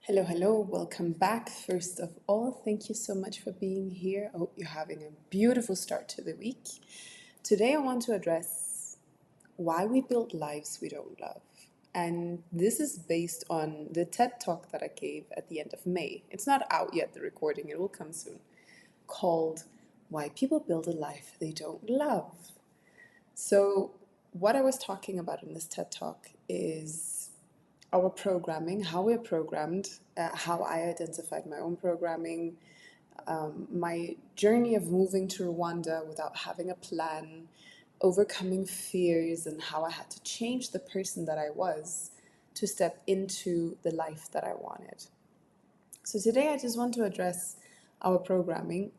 Hello, hello, welcome back. First of all, thank you so much for being here. I hope you're having a beautiful start to the week. Today, I want to address why we build lives we don't love. And this is based on the TED talk that I gave at the end of May. It's not out yet, the recording, it will come soon, called Why People Build a Life They Don't Love. So, what I was talking about in this TED talk is our programming, how we're programmed, how I identified my own programming, my journey of moving to Rwanda without having a plan, overcoming fears, and how I had to change the person that I was to step into the life that I wanted. So today I just want to address our programming.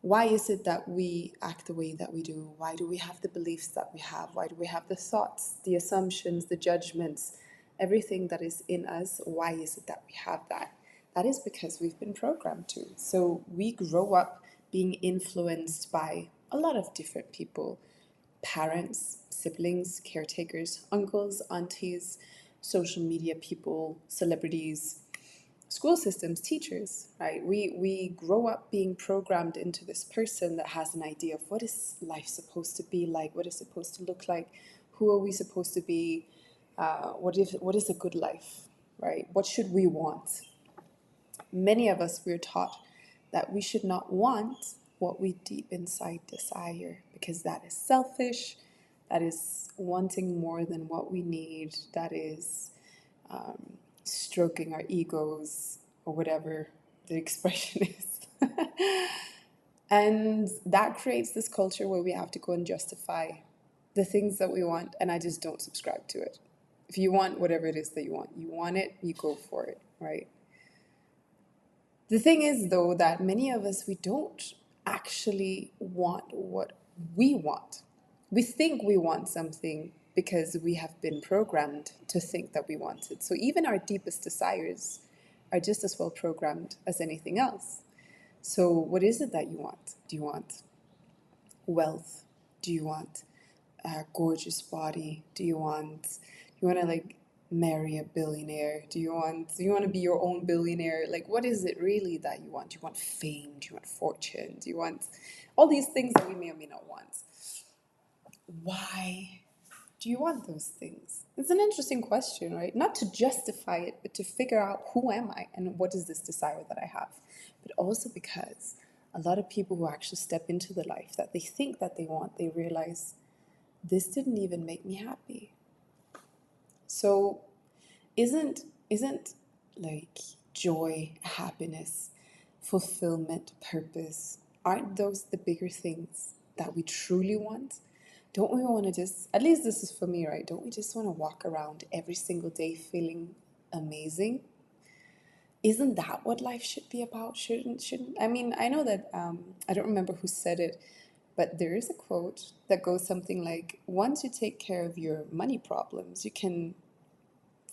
Why is it that we act the way that we do? Why do we have the beliefs that we have? Why do we have the thoughts, the assumptions, the judgments, everything that is in us? Why is it that we have that? That is because we've been programmed to. So we grow up being influenced by a lot of different people: parents, siblings, caretakers, uncles, aunties, social media people, celebrities, school systems, teachers, right? We grow up being programmed into this person that has an idea of what is life supposed to be like, what is supposed to look like, who are we supposed to be, what is a good life, right? What should we want? Many of us, we're taught that we should not want what we deep inside desire because that is selfish, that is wanting more than what we need, that is stroking our egos or whatever the expression is. And that creates this culture where we have to go and justify the things that we want, and I just don't subscribe to it. If you want whatever it is that you want it, you go for it, right? The thing is, though, that many of us, we don't actually want what we want. We think we want something because we have been programmed to think that we want it. So even our deepest desires are just as well programmed as anything else. So, what is it that you want? Do you want wealth? Do you want a gorgeous body? Do you want to like marry a billionaire? Do you want to be your own billionaire? Like, what is it really that you want? Do you want fame? Do you want fortune? Do you want all these things that we may or may not want? Why do you want those things? It's an interesting question, right? Not to justify it, but to figure out who am I and what is this desire that I have. But also because a lot of people who actually step into the life that they think that they want, they realize this didn't even make me happy. So isn't like joy, happiness, fulfillment, purpose, aren't those the bigger things that we truly want? Don't we want to just, at least this is for me, right? Don't we just want to walk around every single day feeling amazing? Isn't that what life should be about? Shouldn't I mean, I know that I don't remember who said it, but there is a quote that goes something like, once you take care of your money problems, you can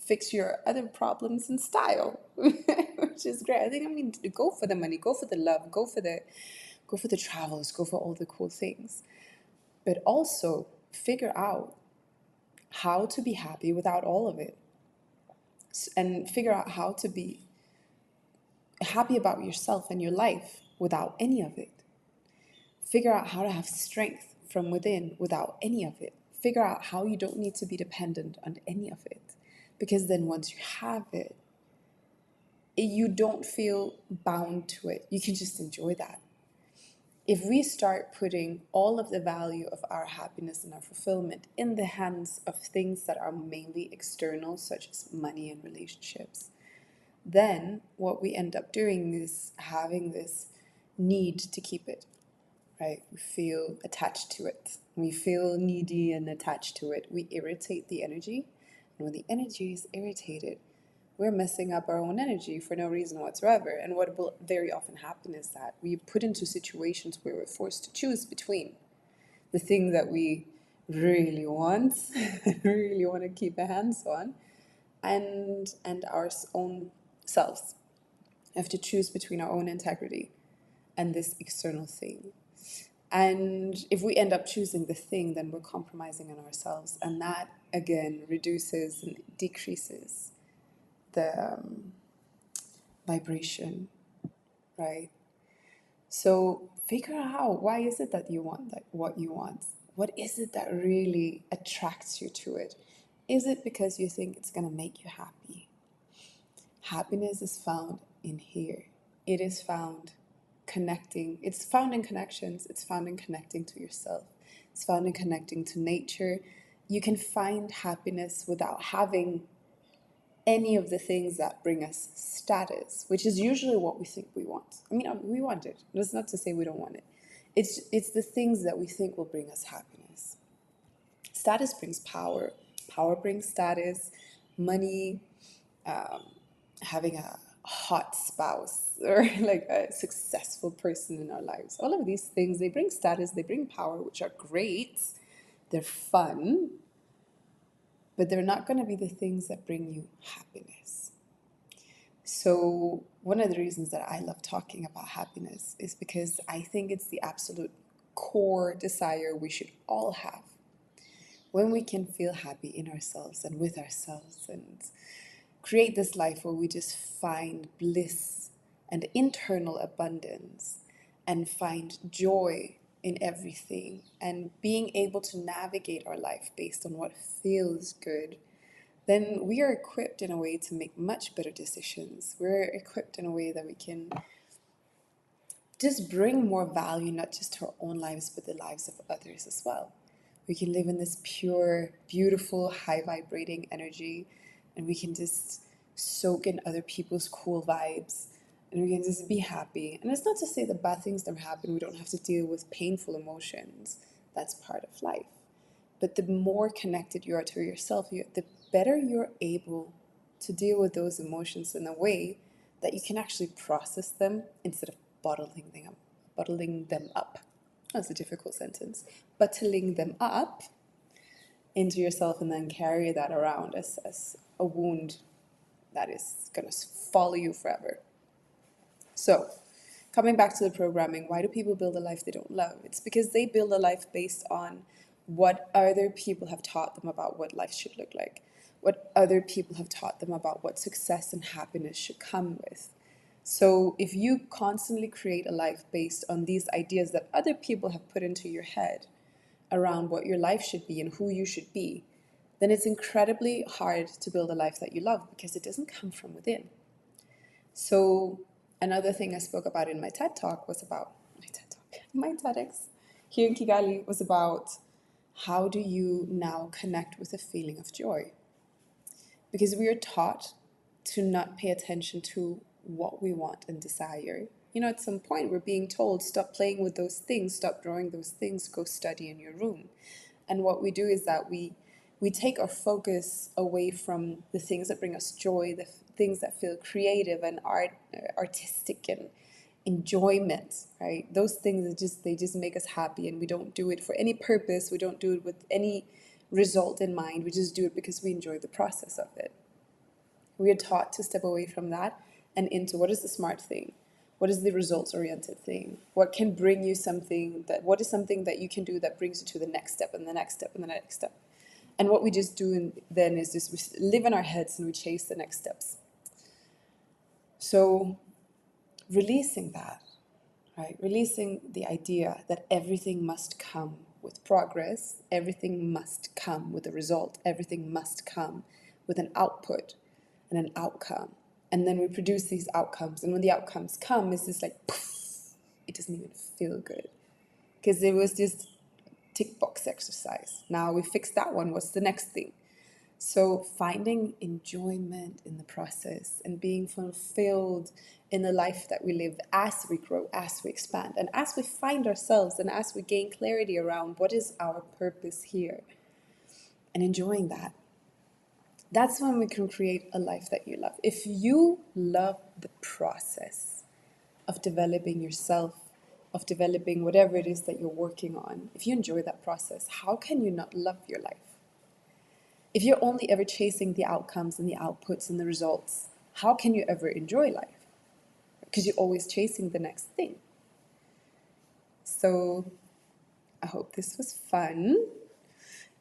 fix your other problems in style, which is great. I mean, go for the money, go for the love, go for the travels, go for all the cool things, but also figure out how to be happy without all of it, and figure out how to be happy about yourself and your life without any of it. Figure out how to have strength from within without any of it. Figure out how you don't need to be dependent on any of it, because then once you have it, you don't feel bound to it. You can just enjoy that. If we start putting all of the value of our happiness and our fulfillment in the hands of things that are mainly external, such as money and relationships, then what we end up doing is having this need to keep it, right? We feel attached to it. We feel needy and attached to it. We irritate the energy. And when the energy is irritated, we're messing up our own energy for no reason whatsoever. And what will very often happen is that we put into situations where we're forced to choose between the thing that we really want, really want to keep a hands on, and our own selves. We have to choose between our own integrity and this external thing. And if we end up choosing the thing, then we're compromising on ourselves. And that, again, reduces and decreases the vibration, right? So figure out, why is it that you want that what you want? What is it that really attracts you to it? Is it because you think it's going to make you happy? Happiness is found in here. It is found connecting. It's found in connections. It's found in connecting to yourself. It's found in connecting to nature. You can find happiness without having any of the things that bring us status, which is usually what we think we want. I mean, we want it. That's not to say we don't want it. It's the things that we think will bring us happiness. Status brings power. Power brings status, money, having a hot spouse or like a successful person in our lives. All of these things, they bring status, they bring power, which are great. They're fun, but they're not going to be the things that bring you happiness. So, one of the reasons that I love talking about happiness is because I think it's the absolute core desire we should all have. When we can feel happy in ourselves and with ourselves and create this life where we just find bliss and internal abundance and find joy in everything and being able to navigate our life based on what feels good, then we are equipped in a way to make much better decisions. We're equipped in a way that we can just bring more value, not just to our own lives, but the lives of others as well. We can live in this pure, beautiful, high vibrating energy, and we can just soak in other people's cool vibes, and we can just be happy. And it's not to say that bad things never happen, we don't have to deal with painful emotions. That's part of life. But the more connected you are to yourself, the better you're able to deal with those emotions in a way that you can actually process them instead of bottling them up. That's a difficult sentence. Bottling them up into yourself and then carry that around as a wound that is going to follow you forever. So, coming back to the programming, why do people build a life they don't love? It's because they build a life based on what other people have taught them about what life should look like, what other people have taught them about what success and happiness should come with. So if you constantly create a life based on these ideas that other people have put into your head around what your life should be and who you should be, then it's incredibly hard to build a life that you love because it doesn't come from within. So another thing I spoke about in my TED Talk was about my TEDx here in Kigali was about how do you now connect with a feeling of joy? Because we are taught to not pay attention to what we want and desire. You know, at some point we're being told, stop playing with those things, stop drawing those things, go study in your room. And what we do is that we take our focus away from the things that bring us joy, the things that feel creative and artistic and enjoyment, right? Those things that they just make us happy, and we don't do it for any purpose. We don't do it with any result in mind. We just do it because we enjoy the process of it. We are taught to step away from that and into what is the smart thing? What is the results oriented thing? What can bring you something what is something that you can do that brings you to the next step and the next step and the next step? And what we just do then is just we live in our heads and we chase the next steps. So releasing that, right? Releasing the idea that everything must come with progress, everything must come with a result, everything must come with an output and an outcome. And then we produce these outcomes. And when the outcomes come, it's just like, poof, it doesn't even feel good. Because it was just tick box exercise. Now we fixed that one. What's the next thing? So finding enjoyment in the process and being fulfilled in the life that we live as we grow, as we expand, and as we find ourselves and as we gain clarity around what is our purpose here and enjoying that. That's when we can create a life that you love. If you love the process of developing yourself, of developing whatever it is that you're working on, if you enjoy that process, how can you not love your life? If you're only ever chasing the outcomes and the outputs and the results, how can you ever enjoy life? Because you're always chasing the next thing. So I hope this was fun.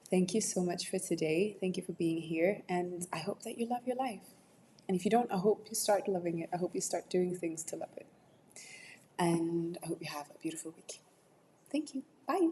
Thank you so much for today. Thank you for being here. And I hope that you love your life. And if you don't, I hope you start loving it. I hope you start doing things to love it. And I hope you have a beautiful week. Thank you. Bye.